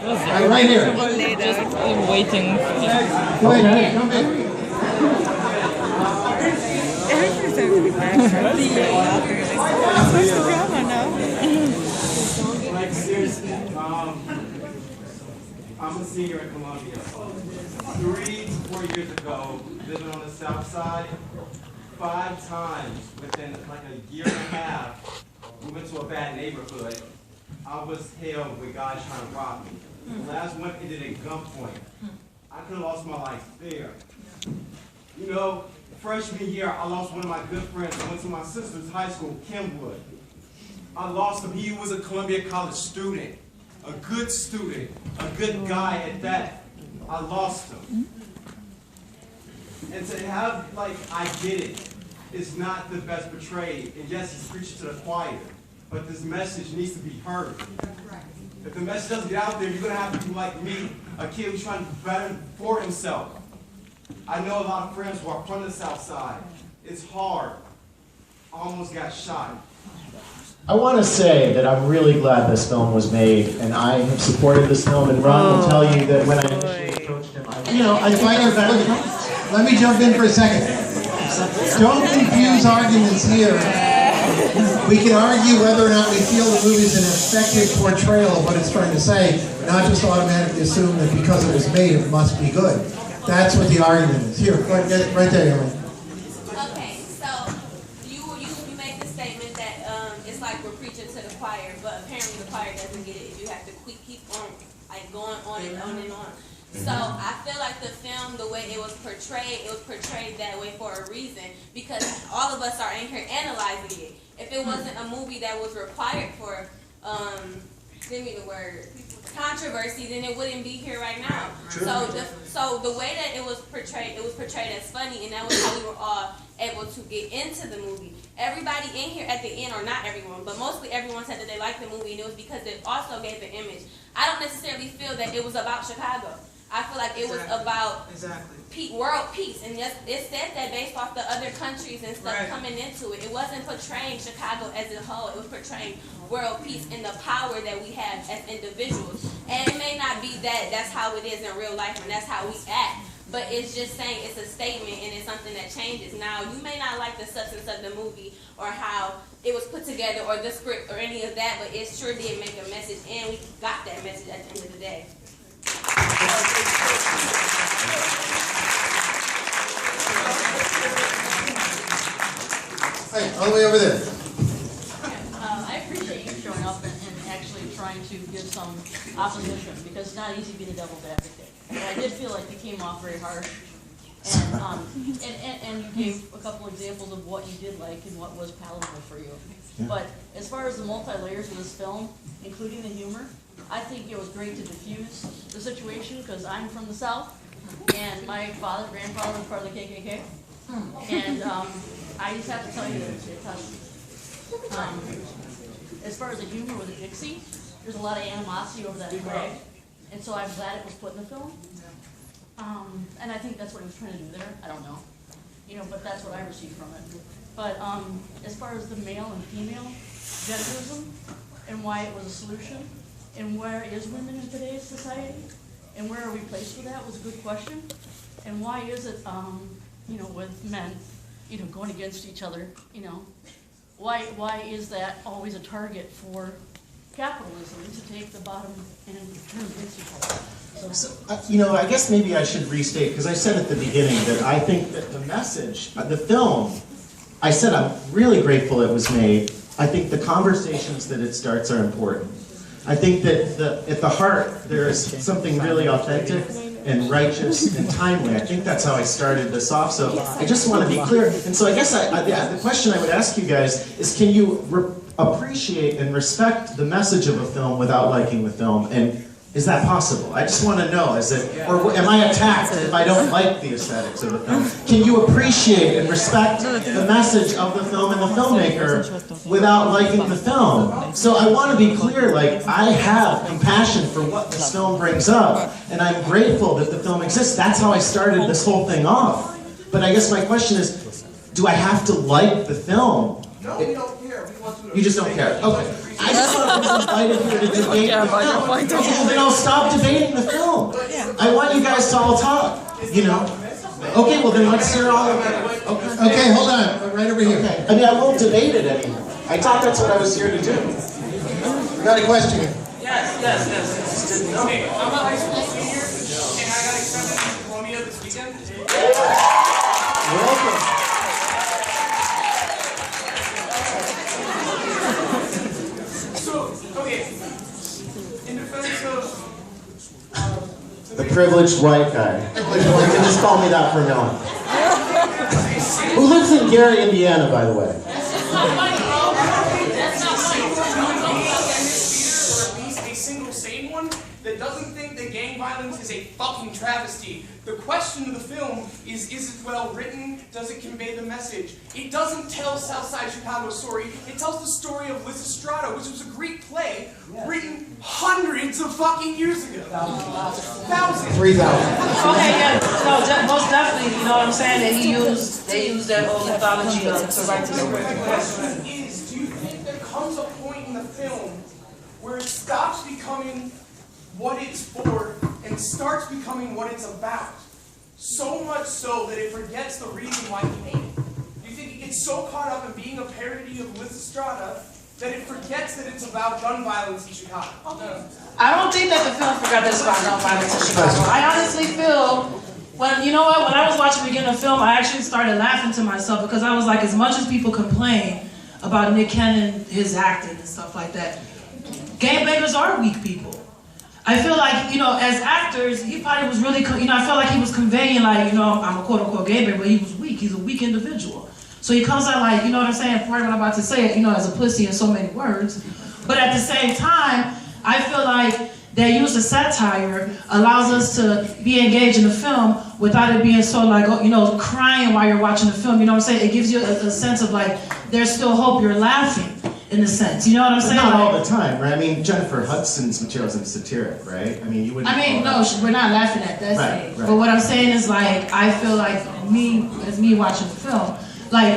Right here. Just waiting. Wait, come in. Like seriously, I'm a senior at Columbia. 3 to 4 years ago, living on the south side, 5 times within like a year and a half, moving to a bad neighborhood, I was held with guys trying to rob me. The last one ended at gunpoint. I could have lost my life there. You know, freshman year, I lost one of my good friends. I went to my sister's high school, Kenwood. I lost him. He was a Columbia College student, a good guy at that. I lost him. And to have, like, I get it, it's not the best portrayed. And yes, he's preaching to the choir, but this message needs to be heard. If the message doesn't get out there, you're going to have people like me, a kid who's trying to do better for himself. I know a lot of friends who are from the South Side. It's hard. I almost got shot. I want to say that I'm really glad this film was made, and I have supported this film, and Ron will tell you that when I initially approached him, Let me jump in for a second. Don't confuse arguments here. We can argue whether or not we feel the movie is an effective portrayal of what it's trying to say, not just automatically assume that because it was made, it must be good. That's what the argument is. Here, right there, Ellen. Okay, so you make the statement that it's like we're preaching to the choir, but apparently the choir doesn't get it. You have to keep on, like, going on and on and on. So I feel like the film, the way it was portrayed that way for a reason, because all of us are in here analyzing it. If it wasn't a movie that was required for, give me the word, controversy, then it wouldn't be here right now. So the way that it was portrayed as funny, and that was how we were all able to get into the movie. Everybody in here at the end, or not everyone, but mostly everyone said that they liked the movie, and it was because it also gave the image. I don't necessarily feel that it was about Chicago. I feel like it was about world peace, and it said that based off the other countries and stuff coming into it. It wasn't portraying Chicago as a whole. It was portraying world peace and the power that we have as individuals. And it may not be that that's how it is in real life and that's how we act, but it's just saying it's a statement and it's something that changes. Now, you may not like the substance of the movie or how it was put together or the script or any of that, but it sure did make a message, and we got that message at the end of the day. Hey, all the way over there. I appreciate you showing up and actually trying to give some opposition, because it's not easy being a devil's advocate. And I did feel like you came off very harsh, and you gave a couple examples of what you did like and what was palatable for you. Yeah. But as far as the multi-layers of this film, including the humor, I think it was great to diffuse the situation, because I'm from the South, and my grandfather was part of the KKK, and I just have to tell you that as far as the humor with the Dixie, there's a lot of animosity over that flag, and so I'm glad it was put in the film, and I think that's what he was trying to do there. I don't know, but that's what I received from it. But as far as the male and female genderism and why it was a solution, and where is women in today's society, and where are we placed with that was a good question. And why is it, with men, going against each other, why is that always a target for capitalism to take the bottom and turn against each other? I guess maybe I should restate, because I said at the beginning that I think that the message, the film, I said I'm really grateful it was made. I think the conversations that it starts are important. I think that at the heart there is something really authentic and righteous and timely. I think that's how I started this off, so I just want to be clear. And so I guess the question I would ask you guys is, can you appreciate and respect the message of a film without liking the film? And is that possible? I just want to know, or am I attacked if I don't like the aesthetics of the film? Can you appreciate and respect the message of the film and the filmmaker without liking the film? So I want to be clear, I have compassion for what this film brings up, and I'm grateful that the film exists. That's how I started this whole thing off. But I guess my question is, do I have to like the film? No, we don't care. We want you to. You just don't care. Okay. I just want was invited here to debate the film. Okay, well, then I'll stop debating the film. I want you guys to all talk, you know. Okay, well then let's hear all of it. Okay, hold on, right over here. Okay. I mean, I won't debate it anymore. I thought that's what I was here to do. We got a question here. Yes. Okay, I'm a high school senior, and I got accepted to Columbia this weekend. Welcome. So, okay, in defense of The privileged white guy. You can just call me that from now on. Who lives in Gary, Indiana, by the way? That's not funny, bro. That's not funny. or at least a single sane one that doesn't think that gang violence is a fucking travesty. The question of the film is it well written? Does it convey the message? It doesn't tell Southside Chicago's story. It tells the story of Lysistrata, which was a Greek play written hundreds of fucking years ago. Thousands. 3,000. Okay, yeah, no, most definitely, you know what I'm saying, that they used that whole mythology to write the The script. question is, do you think there comes a point in the film where it stops becoming what it's for and starts becoming what it's about? So much so that it forgets the reason why he made it. Do you think it gets so caught up in being a parody of Lysistrata that it forgets that it's about gun violence in Chicago? I don't think that the film forgot that it's about gun violence in Chicago. I honestly feel, when, you know what, when I was watching the beginning of the film, I actually started laughing to myself because I was like, as much as people complain about Nick Cannon, his acting and stuff like that, gangbangers are weak people. I feel like, you know, as actors, he probably was really, you know, I felt like he was conveying, like, you know, I'm a quote-unquote gangbanger, but he was weak. He's a weak individual. So he comes out like, you know what I'm saying, pardon what I'm about to say, you know, as a pussy in so many words. But at the same time, I feel like their use of satire allows us to be engaged in the film without it being so like, you know, crying while you're watching the film. You know what I'm saying? It gives you a sense of like, there's still hope, you're laughing. In a sense, you know what I'm saying? Not all the time, right? I mean, Jennifer Hudson's material isn't satiric, right? I mean, you wouldn't. I mean, no, we're not laughing at that Right, stage. right. But what I'm saying is like, I feel like me watching the film, like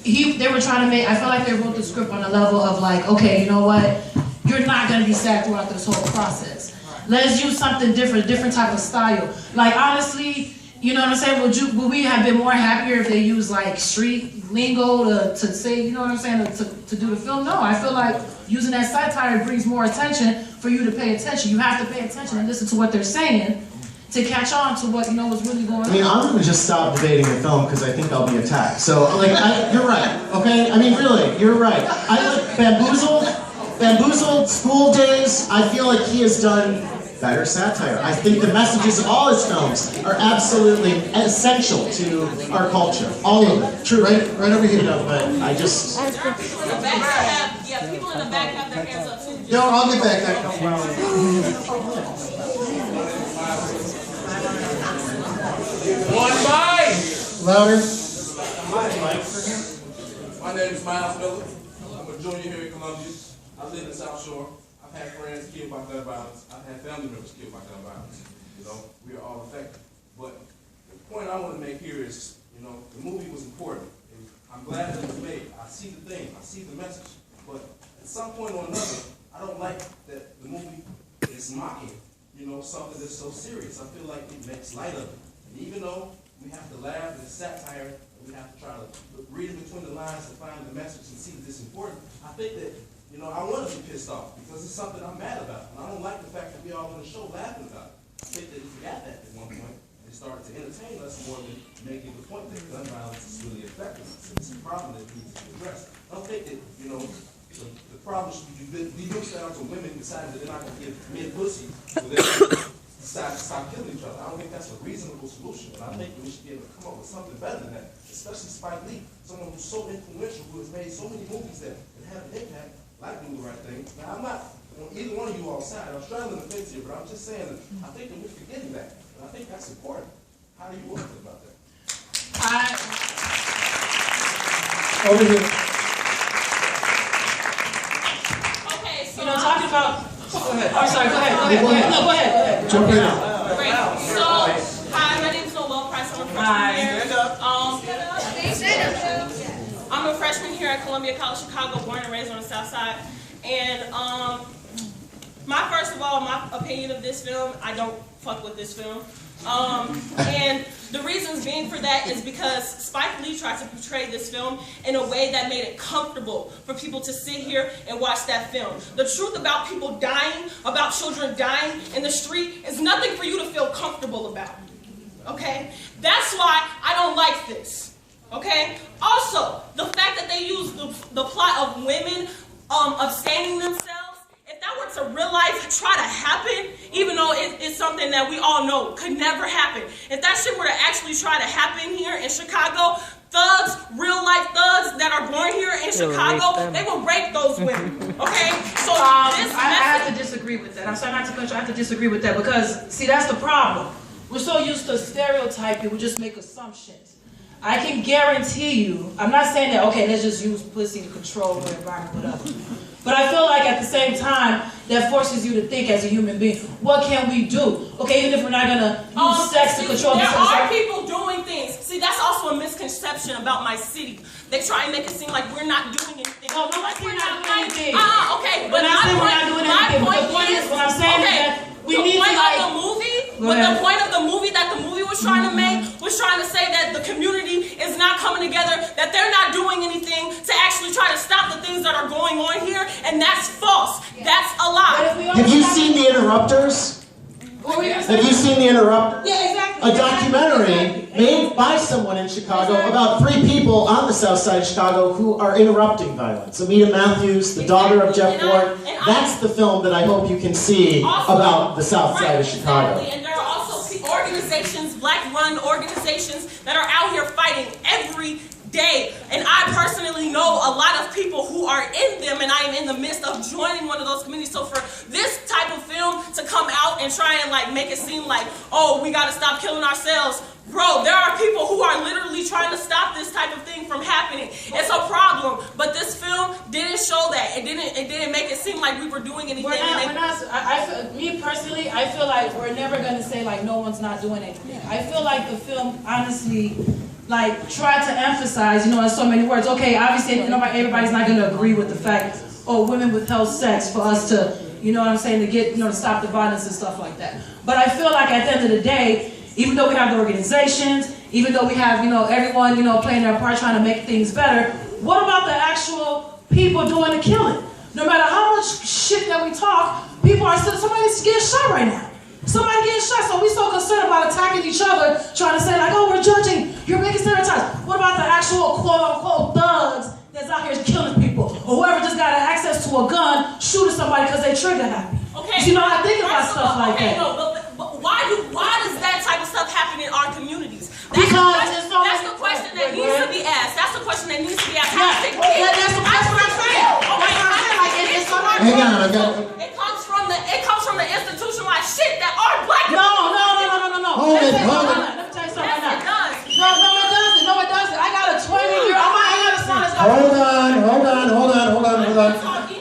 they were trying to make. I feel like they wrote the script on a level of like, okay, you know what? You're not gonna be sad throughout this whole process. Let's use something different, a different type of style. Like honestly, you know what I'm saying? Would we have been more happier if they used like street lingo to say, you know what I'm saying, to do the film? No, I feel like using that satire brings more attention for you to pay attention. You have to pay attention and listen to what they're saying to catch on to what, you know, what's really going on. I mean, I'm gonna just stop debating the film because I think I'll be attacked. So, like, you're right, okay? I mean, really, you're right. I like Bamboozled, School Days. I feel like he has done better satire. I think the messages of all his films are absolutely essential to our culture. All of them. True. Right over here. You know, but I just... People in the back have, people in the back have their hands up too. No, I'll get back there. One mic! Louder. My name is Miles Miller. I'm a junior here at Columbia. I live in South Shore. I've had friends killed by gun violence. I've had family members killed by gun violence. You know, we are all affected. But the point I want to make here is, you know, the movie was important. And I'm glad that it was made. I see the thing. I see the message. But at some point or another, I don't like that the movie is mocking, you know, something that's so serious. I feel like it makes light of it. And even though we have to laugh and satire, and we have to try to read in between the lines to find the message and see that it's important, I think that, you know, I want to be pissed off because it's something I'm mad about. And I don't like the fact that we all on the show laughing about it. I think that if we had that at one point, it started to entertain us more than making the point that gun violence is really affecting us. It's a problem that needs to be addressed. I don't think that, you know, the problem should be reduced down to women deciding that they're not going to give men pussy so they decide to stop killing each other. I don't think that's a reasonable solution. And I think that we should be able to come up with something better than that, especially Spike Lee, someone who's so influential, who has made so many movies that have an impact, like Do the Right Thing. Now, I'm not on either one of you all side. I'm straddling the fence here, but I'm just saying that I think that we're forgetting that. And I think that's important. How do you all feel about that? Over here. Okay, so You know, talking about, go ahead. I'm sorry, go ahead. No, go ahead. Jump in. great. So, hi, my name is Noel Price. I'm a freshman here. I'm a freshman here at Columbia College Chicago, born and raised on the South Side. And first of all, my opinion of this film, I don't fuck with this film. And the reasons being for that is because Spike Lee tried to portray this film in a way that made it comfortable for people to sit here and watch that film. The truth about people dying, about children dying in the street, is nothing for you to feel comfortable about. Okay? That's why I don't like this. Okay? Also, the fact that they use the plot of women abstaining themselves, if that were to real life try to happen, even though it's something that we all know could never happen, if that shit were to actually try to happen here in Chicago, thugs, real life thugs that are born here in Chicago, they will rape those women. Okay? So I have to disagree with that. I'm sorry not to cut you. I have to disagree with that because, see, that's the problem. We're so used to stereotyping, we just make assumptions. I can guarantee you, I'm not saying that, okay, let's just use pussy to control the environment, whatever. But I feel like at the same time, that forces you to think as a human being, what can we do? Okay, even if we're not gonna use sex to control this. There are people doing things. See, that's also a misconception about my city. They try and make it seem like we're not doing anything. No, like we're not doing anything. Okay, but my point is, what I'm saying is that we need to the point of the movie that the movie was trying to make was trying to say that the community is not coming together, that they're not doing anything to actually try to stop the things that are going on here, and that's false. That's a lie. Have you seen The Interrupters? Have you seen The Interrupters? Yeah, exactly. A documentary made by someone in Chicago about 3 people on the south side of Chicago who are interrupting violence. Amita Matthews, the daughter of Jeff Ward. That's the film that I hope you can see about the south side of Chicago. Exactly. And there are also organizations, black-run organizations, that are out here fighting every day. And I personally know a lot of people who are in them, and I am in the midst of joining one of those communities. So for this type of film to come out and try and like make it seem like, oh, we got to stop killing ourselves. Bro, there are people who are literally trying to stop this type of thing from happening. It's a problem, but this film didn't show that. It didn't make it seem like we were doing anything. Me personally, I feel like we're never going to say like no one's not doing anything. I feel like the film honestly like tried to emphasize, in so many words. Okay, obviously everybody's not going to agree with the fact, oh, women withheld sex for us to, to get, to stop the violence and stuff like that. But I feel like at the end of the day, even though we have the organizations, even though we have, everyone, playing their part trying to make things better, what about the actual people doing the killing? No matter how much shit that we talk, people are still, somebody's getting shot right now. Somebody getting shot, so we're so concerned about attacking each other, trying to say like, oh, we're judging, you're making stereotypes. What about the actual quote-unquote thugs that's out here killing people? Or whoever just got access to a gun, shooting somebody because they trigger happy. Okay. I think about stuff like that. No, but why does that type of stuff happen in our communities? That's the question that needs to be asked. That's the question that needs to be asked. That's what I'm saying. Hang on, I got it. It comes from the institutionalized shit that our black No. Hold it. Let me tell you something right now. No, it doesn't. I got a 20-year. I got a son that's Hold on.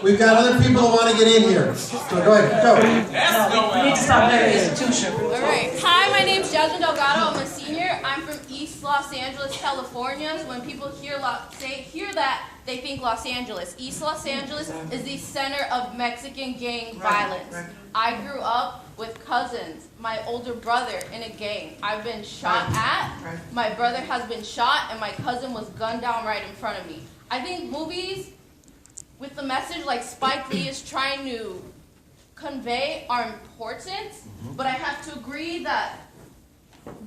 We've got other people who want to get in here. So go ahead, go. We need to stop that institution. All right. Hi, my name's Jasmine Delgado. I'm a senior. I'm from East Los Angeles, California. So when people hear that, they think Los Angeles. East Los Angeles is the center of Mexican gang violence. I grew up with cousins, my older brother in a gang. I've been shot at, my brother has been shot, and my cousin was gunned down right in front of me. I think movies with the message like Spike Lee is trying to convey are important, but I have to agree that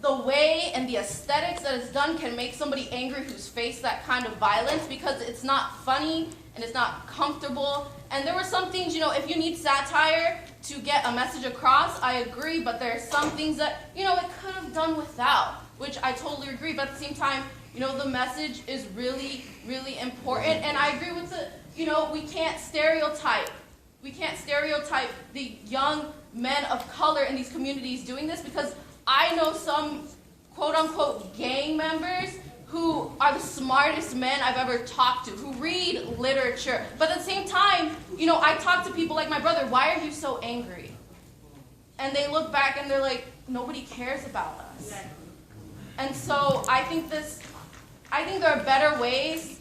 the way and the aesthetics that it's done can make somebody angry who's faced that kind of violence because it's not funny and it's not comfortable. And there were some things, if you need satire to get a message across, I agree, but there are some things that, it could have done without, which I totally agree. But at the same time, the message is really, really important. And I agree with we can't stereotype. We can't stereotype the young men of color in these communities doing this because I know some quote-unquote gang members who are the smartest men I've ever talked to, who read literature. But at the same time, I talk to people like my brother, why are you so angry? And they look back and they're like, nobody cares about us. And so I think there are better ways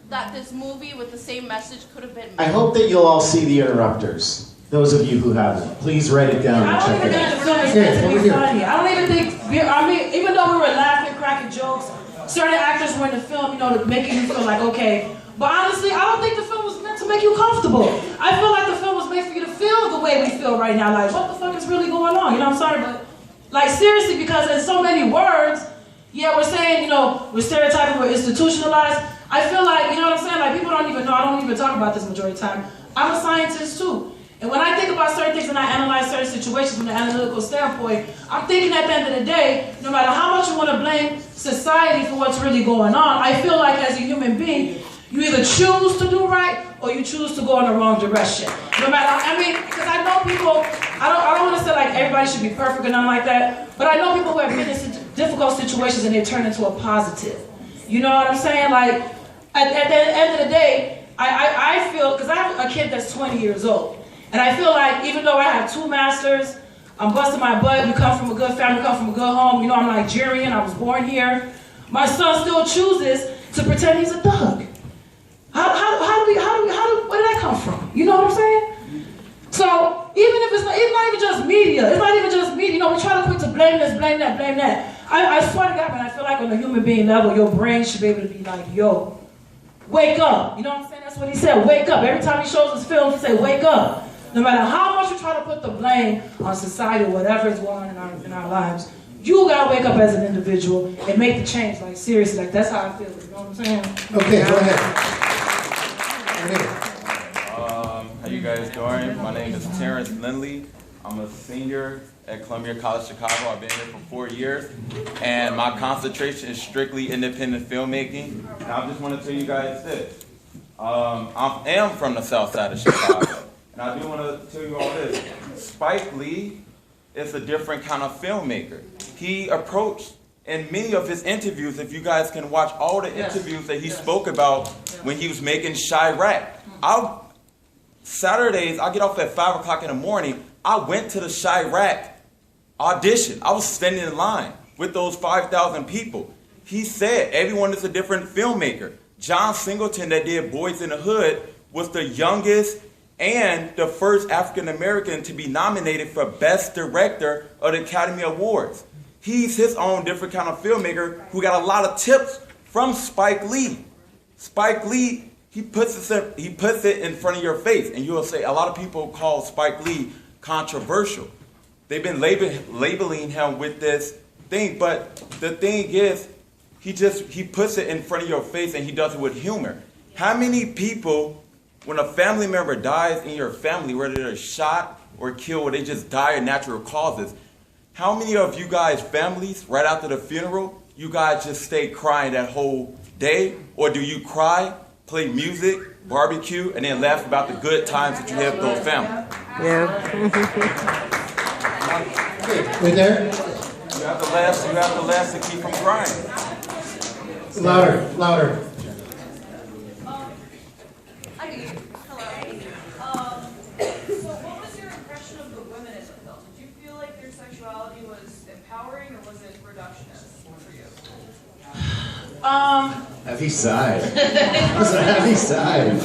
that this movie with the same message could have been I made. hope that you'll all see The Interrupters. Those of you who haven't, please write it down and I don't check even it think out. the film is Here, meant to over be here. funny. I don't even think, I mean, even though we were laughing, cracking jokes, certain actors were in the film, you know, making you feel like, okay. But honestly, I don't think the film was meant to make you comfortable. I feel like the film was made for you to feel the way we feel right now. Like, what the fuck is really going on? You know, I'm sorry, but, like, seriously, because there's so many words, yeah, we're saying, you know, we're stereotyping, we're institutionalized. I feel like, you know what I'm saying? Like, people don't even know, I don't even talk about this majority of the time. I'm a scientist, too. And when I think about certain things and I analyze certain situations from an analytical standpoint, I'm thinking at the end of the day, no matter how much you want to blame society for what's really going on, I feel like as a human being, you either choose to do right or you choose to go in the wrong direction. No matter, I mean, because I know people, I don't want to say like everybody should be perfect or nothing like that, but I know people who have been in difficult situations and they turn into a positive. You know what I'm saying? Like, at the end of the day, I feel, because I have a kid that's 20 years old, and I feel like even though I have 2 masters, I'm busting my butt, we come from a good family, we come from a good home, you know, I'm Nigerian, I was born here, my son still chooses to pretend he's a thug. Where did that come from? You know what I'm saying? So, even if it's not even just media, it's not even just media, you know, we try to quick to blame this, blame that, blame that. I swear to God, man, I feel like on a human being level, your brain should be able to be like, yo, wake up. You know what I'm saying? That's what he said, wake up. Every time he shows his film, he say, wake up. No matter how much you try to put the blame on society or whatever is going on in our lives, you gotta wake up as an individual and make the change. Like, seriously, like, that's how I feel. You know what I'm saying? Okay, go ahead. How you guys doing? My name is Terrence Lindley. I'm a senior at Columbia College Chicago. I've been here for 4 years, and my concentration is strictly independent filmmaking. And I just want to tell you guys this. I am from the south side of Chicago, and I do want to tell you all this. Spike Lee is a different kind of filmmaker. He approached, in many of his interviews, if you guys can watch all the interviews that he spoke about when he was making Chi-raq. Saturdays, I get off at 5 o'clock in the morning. I went to the Chi-raq audition. I was standing in line with those 5,000 people. He said everyone is a different filmmaker. John Singleton, that did Boys in the Hood, was the youngest and the first African American to be nominated for Best Director of the Academy Awards. He's his own different kind of filmmaker who got a lot of tips from Spike Lee. Spike Lee, he puts it in front of your face, and you'll say, a lot of people call Spike Lee controversial. They've been labeling him with this thing, but the thing is, he puts it in front of your face and he does it with humor. How many people, when a family member dies in your family, whether they're shot or killed or they just die of natural causes, how many of you guys' families, right after the funeral, you guys just stay crying that whole day? Or do you cry, play music, barbecue, and then laugh about the good times that you have with those families? Right there. You have to laugh to keep from crying. Louder, louder. So what was your impression of the women in the film? Did you feel like their sexuality was empowering or was it reductionist for you? Heavy side. It was a heavy side.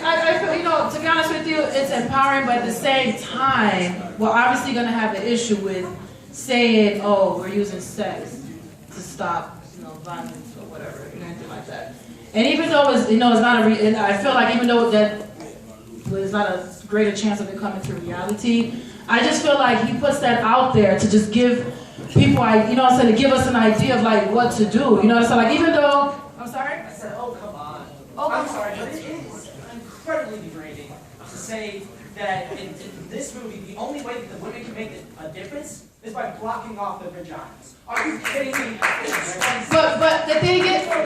I feel, you know, to be honest with you, it's empowering, but at the same time, we're obviously going to have an issue with saying, oh, we're using sex to stop, you know, violence or whatever, or anything like that. And even though it's, you know, it's not and I feel like even though that there's not a greater chance of it coming to reality, I just feel like he puts that out there to just give people, you know what I'm saying, to give us an idea of like what to do. You know what I'm saying? Like even though, I'm sorry? I said, oh, come on. Oh, I'm sorry, but it is incredibly degrading to say that in this movie, the only way that the women can make a difference is by blocking off their vaginas. Are you kidding me? But the thing is,